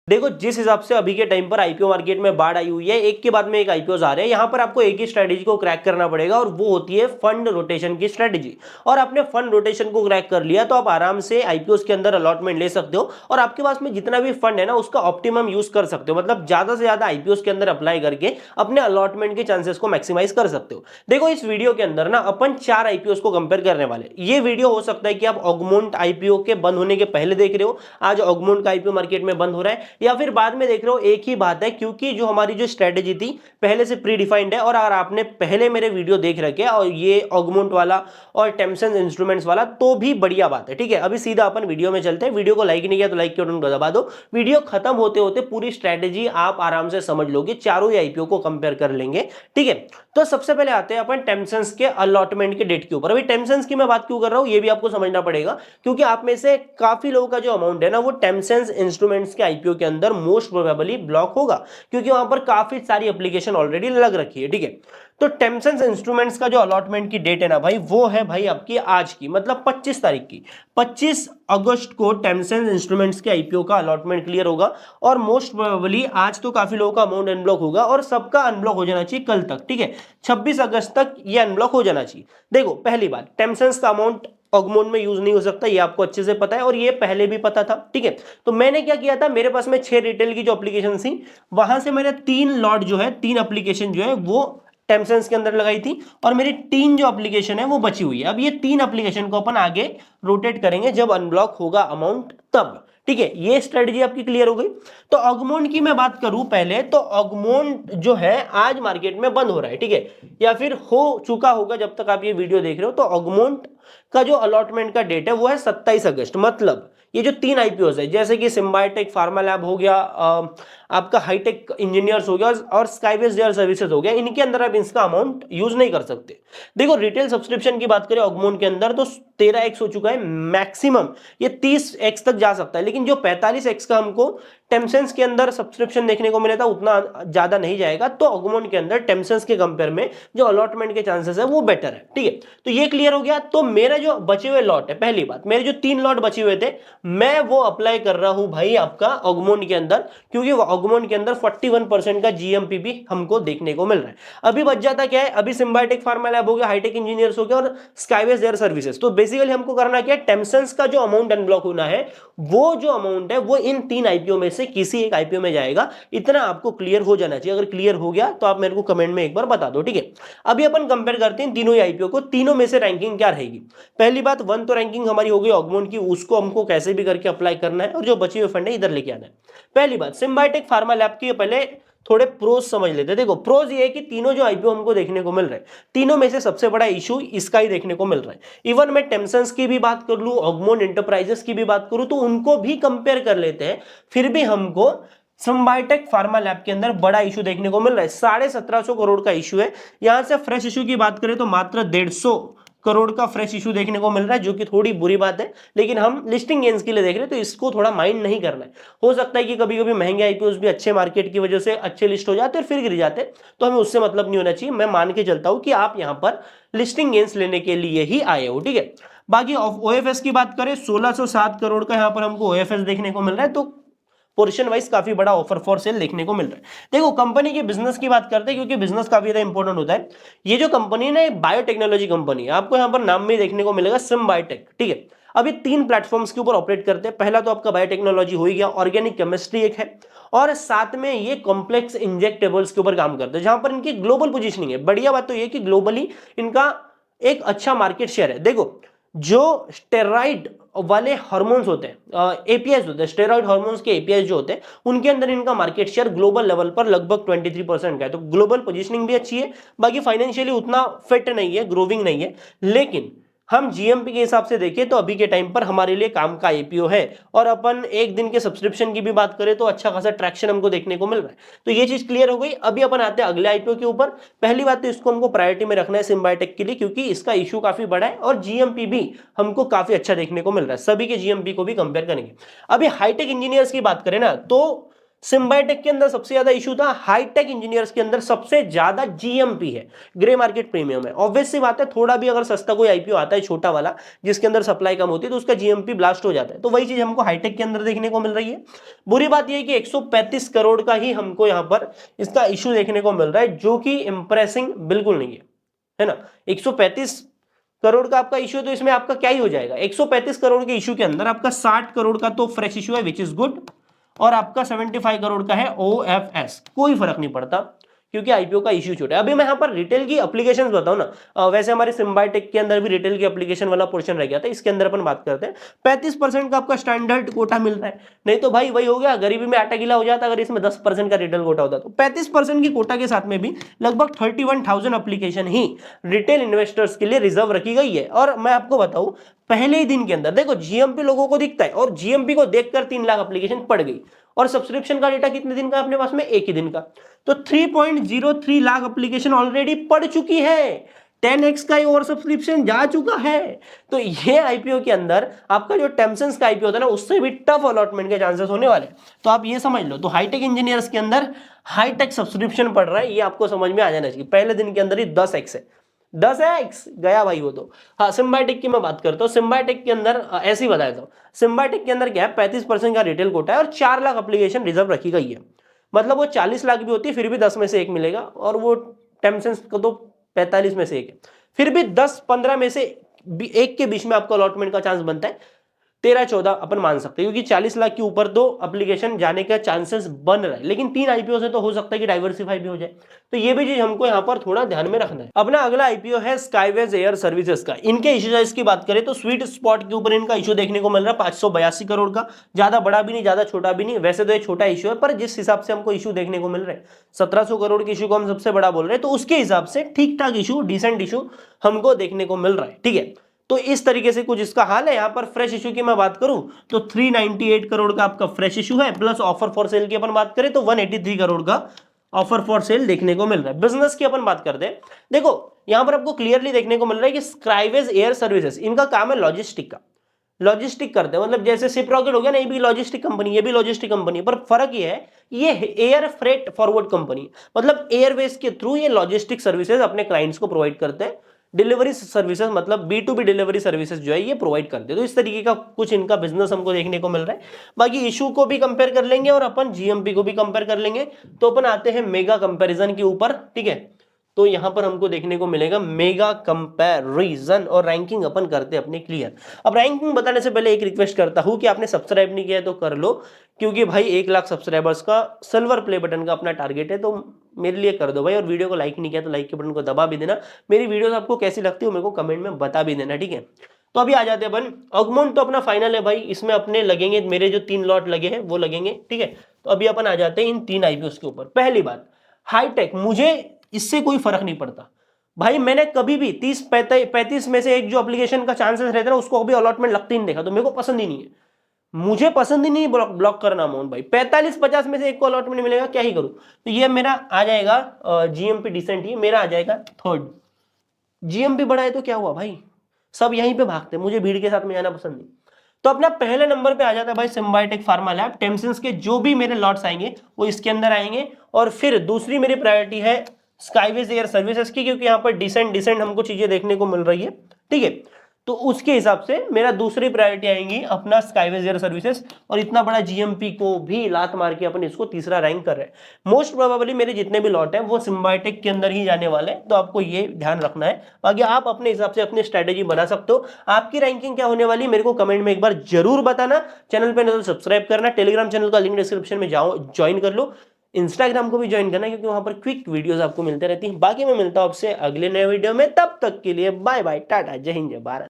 देखो जिस हिसाब से अभी के टाइम पर आईपीओ मार्केट में बाढ़ आई हुई है, एक के बाद में एक आईपीओ आ रहे हैं, यहां पर आपको एक ही स्ट्रेटेजी को क्रैक करना पड़ेगा और वो होती है फंड रोटेशन की स्ट्रेटेजी। और आपने फंड रोटेशन को क्रैक कर लिया तो आप आराम से आईपीओ के अंदर अलॉटमेंट ले सकते हो और आपके पास में जितना भी फंड है ना उसका ऑप्टिमम यूज कर सकते हो, मतलब ज्यादा से ज्यादा आईपीओ के अंदर अप्लाई करके अपने अलॉटमेंट के चांसेस को मैक्सिमाइज कर सकते हो। देखो इस वीडियो के अंदर ना अपन 4 आईपीओ को कंपेयर करने वाले। ये वीडियो हो सकता है कि आप ऑगमोंट आईपीओ के बंद होने के पहले देख रहे हो, आज ऑगमोंट का आईपीओ मार्केट में बंद हो रहा है, या फिर बाद में देख रहे हो। एक ही बात है, क्योंकि जो हमारी जो स्ट्रेटेजी थी पहले से प्री डिफाइंड है और अगर आपने पहले मेरे वीडियो देख रखे और ये ऑगमोंट वाला और टेम्सन इंस्ट्रूमेंट्स वाला तो भी बढ़िया बात है। ठीक है, अभी सीधा अपन वीडियो में चलते हैं। वीडियो को लाइक नहीं किया तो लाइक के बटन को दबा दो। वीडियो खत्म होते होते पूरी स्ट्रेटेजी आप आराम से समझ लोगे, चारों ही आईपीओ को कंपेयर कर लेंगे। ठीक है, तो सबसे पहले आते हैं अपन टेम्सन्स के अलॉटमेंट के डेट के ऊपर। अभी टेम्सन्स की मैं बात क्यों कर रहा हूं ये भी आपको समझना पड़ेगा, क्योंकि आप में से काफी लोगों का जो अमाउंट है ना वो टेम्सन्स इंस्ट्रूमेंट्स के आईपीओ के अंदर मोस्ट प्रोबेबली ब्लॉक होगा, क्योंकि वहां पर काफी सारी एप्लीकेशन ऑलरेडी लग रखी है। ठीक है, तो टेम्सन्स इंस्ट्रूमेंट्स का जो अलॉटमेंट की डेट है ना भाई, वो है भाई आपकी आज की, मतलब 25 तारीख की। 25 अगस्त को टेम्सन्स इंस्ट्रूमेंट्स के आईपीओ का अलॉटमेंट क्लियर होगा और मोस्ट प्रोबेबली आज तो काफी लोगों का अमाउंट अनब्लॉक होगा और सबका अनब्लॉक हो जाना चाहिए कल तक। ठीक है, 26 अगस्त तक ये अनब्लॉक हो जाना चाहिए। देखो पहली बात, टेम्सन्स का अमाउंट ऑगमोंट में यूज नहीं हो सकता, ये आपको अच्छे से पता है और ये पहले भी पता था। ठीक है, तो मैंने क्या किया था, मेरे पास में 6 रिटेल की जो एप्लीकेशन थी वहां से मैंने 3 लॉट जो है, 3 एप्लीकेशन जो है वो टेम्सन्स के अंदर लगाई थी और मेरी 3 जो एप्लीकेशन है वो बची हुई है। अब ये 3 एप्लीकेशन को अपन आगे रोटेट करेंगे जब अनब्लॉक होगा अमाउंट तब। ठीक है, ये स्ट्रेटजी आपकी क्लियर हो गई। तो ऑगमोंट की मैं बात करूं पहले, तो ऑगमोंट जो है आज मार्केट में बंद हो रहा है। ठीक है, या फिर हो चुका होगा जब तक आप ये वीडियो देख रहे हो। तो ऑगमोंट का जो अलॉटमेंट का डेट है वो है 27 अगस्त। मतलब ये जो 3 आईपीओ है जैसे कि सिम्बायोटेक फार्मा लैब हो गया, आपका हाईटेक इंजीनियर्स हो गया और स्काईवेज एयर सर्विसेज हो गया, इनके अंदर आप इसका अमाउंट यूज नहीं कर सकते। देखो रिटेल सब्सक्रिप्शन की बात करें ऑगमोंट के अंदर तो 13x हो चुका है मैक्सिमम, ये 30x तक जा सकता है, लेकिन जो 45x का हमको टेम्सन्स के अंदर सब्सक्रिप्शन देखने को मिला था उतना ज्यादा नहीं जाएगा। तो ऑगमोंट के अंदर टेम्सन्स के कंपेयर में जो अलॉटमेंट के चांसेस है वो बेटर है। ठीक है, तो ये क्लियर हो गया। तो मेरा जो बचे हुए लॉट है, पहली बात मेरे जो 3 लॉट बचे हुए थे मैं वो अप्लाई कर रहा हूं भाई आपका ऑगमोंट के अंदर, क्योंकि ऑगमोंट के अंदर 41% का जीएमपी भी हमको देखने को मिल रहा है। अभी बच जाता क्या है, अभी सिम्बायोटेक फार्मा लैब हो गया, हाईटेक इंजीनियर्स हो गया और स्काईवेज एयर सर्विसेज। तो बेसिकली हमको करना क्या है, टेम्सन्स का जो अमाउंट अनब्लॉक होना है वो जो अमाउंट है वो इन 3 आईपीओ में से किसी एक आईपीओ में जाएगा। इतना आपको क्लियर हो जाना चाहिए। अगर क्लियर हो गया तो आप मेरे को कमेंट में एक बार बता दो। ठीक है, अभी अपन कंपेयर करते हैं तीनों ही आईपीओ को, तीनों में से रैंकिंग क्या रहेगी। पहली बात 1 तो रैंकिंग हमारी हो गई ऑगमोंट की, उसको हमको कैसे भी करके अप्लाई करना है और जो बची हुई फंड है इधर लेके आना है। पहली बात सिम्बायोटेक फार्मा लैब की पहले थोड़े प्रोज समझ लेते हैं। देखो प्रोज ये है कि तीनों जो आईपीओ हमको देखने को मिल रहे हैं, तीनों में से सबसे बड़ा इशू इसका ही देखने को मिल रहा है। इवन मैं टेम्सन्स की भी बात कर लूं, ऑगमोंट एंटरप्राइजेस की भी बात करूं, तो उनको भी कंपेयर कर लेते हैं, फिर भी हमको सिम्बायोटेक फार्मा लैब के अंदर बड़ा इशू देखने को मिल रहा है। 1750 करोड़ का इशू है। यहां से फ्रेश इशू की बात करें तो मात्र 150 करोड़ का फ्रेश इशू देखने को मिल रहा है, जो कि थोड़ी बुरी बात है, लेकिन हम लिस्टिंग गेन्स के लिए देख रहे हैं तो इसको थोड़ा माइंड नहीं करना है। हो सकता है कि कभी कभी महंगे आईपीओस भी अच्छे मार्केट की वजह से अच्छे लिस्ट हो जाते और फिर गिर जाते, तो हमें उससे मतलब नहीं होना चाहिए। मैं मान के चलता हूं कि आप यहां पर लिस्टिंग गेन्स लेने के लिए ही आए हो। ठीक है, बाकी ओएफएस की बात करें 1607 करोड़ का यहां पर हमको ओएफएस देखने को मिल रहा है, तो पोर्शन वाइज काफी बड़ा ऑफर फॉर सेल देखने को मिल रहा है। देखो कंपनी के बिजनेस की बात करते हैं, क्योंकि बिजनेस काफी ज्यादा इंपॉर्टेंट होता है। ये जो कंपनी है ना, बायोटेक्नोलॉजी कंपनी है, आपको यहाँ पर नाम में देखने को मिलेगा सिम्बायोटेक। ठीक है, अभी 3 प्लेटफॉर्म्स के ऊपर ऑपरेट करते हैं। पहला तो आपका बायोटेक्नोलॉजी हो ही गया, ऑर्गेनिक केमिस्ट्री एक है, और साथ में ये कॉम्प्लेक्स इंजेक्टेबल्स के ऊपर काम करते हैं, जहां पर इनकी ग्लोबल पोजीशनिंग है। बढ़िया बात तो ये कि ग्लोबली इनका एक अच्छा मार्केट शेयर है। देखो जो स्टेरॉइड वाले हार्मोन्स होते हैं, एपीआईज होते हैं, स्टेरॉइड हार्मोन्स के एपीआईज जो होते हैं, उनके अंदर इनका मार्केट शेयर ग्लोबल लेवल पर लगभग 23% का है। तो ग्लोबल पोजीशनिंग भी अच्छी है। बाकी फाइनेंशियली उतना फिट नहीं है, ग्रोविंग नहीं है, लेकिन हम जीएमपी के हिसाब से देखें तो अभी के टाइम पर हमारे लिए काम का आईपीओ है। और अपन एक दिन के सब्सक्रिप्शन की भी बात करें तो अच्छा खासा ट्रैक्शन हमको देखने को मिल रहा है। तो ये चीज क्लियर हो गई। अभी अपन आते हैं अगले आईपीओ के ऊपर। पहली बात तो इसको हमको प्रायोरिटी में रखना है सिम्बायोटेक के लिए, क्योंकि इसका इशू काफी बड़ा है और जीएमपी भी हमको काफी अच्छा देखने को मिल रहा है। सभी के जीएमपी को भी कंपेयर करेंगे। अभी हाईटेक इंजीनियर्स की बात करें ना, तो सिम्बायोटेक के अंदर सबसे ज्यादा इशू था, हाईटेक इंजीनियर्स के अंदर सबसे ज्यादा जीएमपी है, ग्रे मार्केट प्रीमियम है। ऑब्वियस सी बात है, थोड़ा भी अगर सस्ता कोई आईपीओ आता है छोटा वाला जिसके अंदर सप्लाई कम होती है तो उसका जीएमपी ब्लास्ट हो जाता है। तो वही चीज हमको हाईटेक के अंदर देखने को मिल रही है। बुरी बात यह है कि 135 करोड़ का ही हमको यहां पर इसका इशू देखने को मिल रहा है, जो कि इंप्रेसिंग बिल्कुल नहीं है ना। 135 करोड़ का आपका इशू है तो इसमें आपका क्या ही हो जाएगा, 135 करोड़ के इशू के अंदर आपका 60 करोड़ का तो फ्रेश इशू है विच इज गुड, और आपका 75 करोड़ का है ओएफएस। कोई फर्क नहीं पड़ता क्योंकि आईपीओ का इश्यू छोटा है। अभी मैं यहाँ पर रिटेल की एप्लीकेशंस बताऊं ना, वैसे हमारे सिम्बायोटेक के अंदर भी रिटेल की एप्लीकेशन वाला पोर्शन रह गया था, इसके अंदर अपन बात करते हैं। 35% का आपका स्टैंडर्ड कोटा मिल रहा है, नहीं तो भाई वही हो गया, गरीबी में आटा गीला हो जाता अगर इसमें 10% का रिटेल कोटा होता। तो 35% की कोटा के साथ में भी लगभग 31,000 एप्लीकेशन ही रिटेल इन्वेस्टर्स के लिए रिजर्व रखी गई है। और मैं आपको बताऊं, पहले ही दिन के अंदर देखो जीएमपी लोगों को दिखता है और जीएमपी को देखकर 3 लाख एप्लीकेशन पड़ गई, और सब्सक्रिप्शन का डेटा कितने दिन का अपने पास में, एक ही दिन का। तो 3.03 लाख एप्लीकेशन ऑलरेडी पड़ चुकी है, 10x का ओवर सब्सक्रिप्शन जा चुका है। तो ये आईपीओ के अंदर आपका जो टेम्पसन्स का आईपीओ होता है ना, उससे भी टफ अलॉटमेंट के चांसेस होने वाले। तो आप ये समझ लो, तो हाईटेक इंजीनियर्स के अंदर हाईटेक सब्सक्रिप्शन पड़ रहा है, ये आपको समझ में आ जाना चाहिए। पहले दिन के अंदर ही 10x है, 10x गया भाई वो तो। हाँ, सिम्बायोटेक की मैं बात करता हूँ। सिम्बायोटेक के अंदर ऐसे ही बताया था, सिम्बायोटेक के अंदर क्या है, 35% का रिटेल कोटा है और 4 लाख एप्लीकेशन रिजर्व रखी गई है। मतलब वो 40 लाख भी होती है फिर भी 10 में से 1 मिलेगा, और वो टेम्पसेंस को तो 45 में से 1 है, फिर भी 10-15 में से 1 के बीच में आपको अलॉटमेंट का चांस बनता है। 13-14 अपन मान सकते हैं, क्योंकि 40 लाख के ऊपर तो एप्लीकेशन जाने का चांसेस बन रहा है, लेकिन 3 आईपीओ से तो हो सकता है कि डाइवर्सिफाई भी हो जाए। तो ये भी चीज हमको यहाँ पर थोड़ा ध्यान में रखना है। अपना अगला आईपीओ है स्काईवेज एयर सर्विसेज का। इनके इशू साइज की बात करें तो स्वीट स्पॉट के ऊपर इनका इशू देखने को मिल रहा है 582 करोड़ का। ज्यादा बड़ा भी नहीं, ज्यादा छोटा भी नहीं। वैसे तो ये छोटा इशू है, पर जिस हिसाब से हमको इशू देखने को मिल रहा है, 1700 करोड़ के इशू को हम सबसे बड़ा बोल रहे हैं, तो उसके हिसाब से ठीक ठाक इशू, डिसेंट इशू हमको देखने को मिल रहा है। ठीक है, तो इस तरीके से कुछ इसका हाल है। यहां पर फ्रेश इशू की मैं बात करूं तो 398 करोड़ का आपका फ्रेश इशू है, प्लस ऑफर फॉर सेल की अपन बात करें तो 183 करोड़ का ऑफर फॉर सेल देखने को मिल रहा है। बिजनेस की अपन बात करते हैं, देखो यहां पर आपको क्लियरली देखने को मिल रहा है कि स्काईवेज एयर सर्विसेज, इनका काम है लॉजिस्टिक का। लॉजिस्टिक करते हैं, मतलब जैसे शिप रॉकेट हो गया ना, ये भी लॉजिस्टिक कंपनी, ये भी लॉजिस्टिक कंपनी है, पर फर्क ये है, ये एयर फ्रेट फॉरवर्ड कंपनी, मतलब एयरवेज के थ्रू ये लॉजिस्टिक सर्विसेज अपने क्लाइंट्स को प्रोवाइड करते हैं। डिलीवरी सर्विसेज मतलब B2B डिलीवरी सर्विसेज जो है ये प्रोवाइड करते हैं। तो इस तरीके का कुछ इनका बिजनेस हमको देखने को मिल रहा है। बाकी इशू को भी कंपेयर कर लेंगे और अपन जीएमपी को भी कंपेयर कर लेंगे। तो अपन आते हैं मेगा कंपैरिजन के ऊपर। ठीक है, तो यहां पर हमको देखने को मिलेगा मेगा कंपैरिजन, और रैंकिंग अपन करते हैं अपनी क्लियर। अब रैंकिंग बताने से पहले एक रिक्वेस्ट करता हूं कि आपने सब्सक्राइब नहीं किया है तो कर लो, क्योंकि भाई 1 लाख सब्सक्राइबर्स का सिल्वर प्ले बटन का अपना टारगेट है, तो मेरे लिए कर दो भाई। और वीडियो को लाइक नहीं किया तो लाइक के बटन को दबा भी देना। मेरी वीडियोस आपको कैसी लगती है मेरे को कमेंट में बता भी देना। ठीक है, तो अभी आ जाते हैं अपन। अगमोंट तो अपना फाइनल है भाई, इसमें अपने लगेंगे, मेरे जो 3 लॉट लगे हैं वो लगेंगे। ठीक है, तो अभी अपन आ जाते हैं इन 3 आईपीओस के ऊपर। पहली बात, हाईटेक, मुझे इससे कोई फर्क नहीं पड़ता भाई। मैंने कभी भी 30-35 में से एक जो एप्लीकेशन का चांसेस रहता है ना, उसको कभी अलॉटमेंट लगती नहीं देखा, तो मेरे को पसंद ही नहीं है। मुझे पसंद ही नहीं ब्लॉक करना अमाउंट भाई। 45-50 में से एक को अलॉटमेंट मिलेगा, क्या ही करूं। तो ये मेरा आ जाएगा जीएमपी डिसेंट, ये मेरा आ जाएगा 3rd। जीएमपी बड़ा है तो क्या हुआ भाई, सब यहीं पे भागते, मुझे भीड़ के साथ में जाना पसंद नहीं। तो अपना पहले नंबर पे आ जाता है भाई सिम्बायोटेक फार्मा लैब। टेम्पसेंस के जो भी मेरे लॉट्स आएंगे वो इसके अंदर आएंगे। और फिर दूसरी मेरी प्रायोरिटी है स्काईवेज एयर सर्विसेज की, क्योंकि यहाँ पर डिसेंट हमको चीजें देखने को मिल रही है। ठीक है, तो उसके हिसाब से मेरा दूसरी प्रायोरिटी आएंगी अपना स्काईवेज एयर सर्विसेज, और इतना बड़ा जीएमपी को भी लात मार के अपन इसको तीसरा रैंक कर रहे हैं। मोस्ट प्रोबेबली मेरे जितने भी लॉट हैं वो सिम्बायोटेक के अंदर ही जाने वाले हैं, तो आपको ये ध्यान रखना है। बाकी आप अपने हिसाब से अपनी स्ट्रेटेजी बना सकते हो। आपकी रैंकिंग क्या होने वाली है मेरे को कमेंट में एक बार जरूर बताना। चैनल पे नहीं तो सब्सक्राइब करना, टेलीग्राम चैनल का लिंक डिस्क्रिप्शन में जाओ, ज्वाइन कर लो। इंस्टाग्राम को भी ज्वाइन करना, क्योंकि वहां पर क्विक वीडियोस आपको मिलते रहती हैं। बाकी मैं मिलता हूं आपसे अगले नए वीडियो में, तब तक के लिए बाय बाय, टाटा, जय हिंद, जय भारत।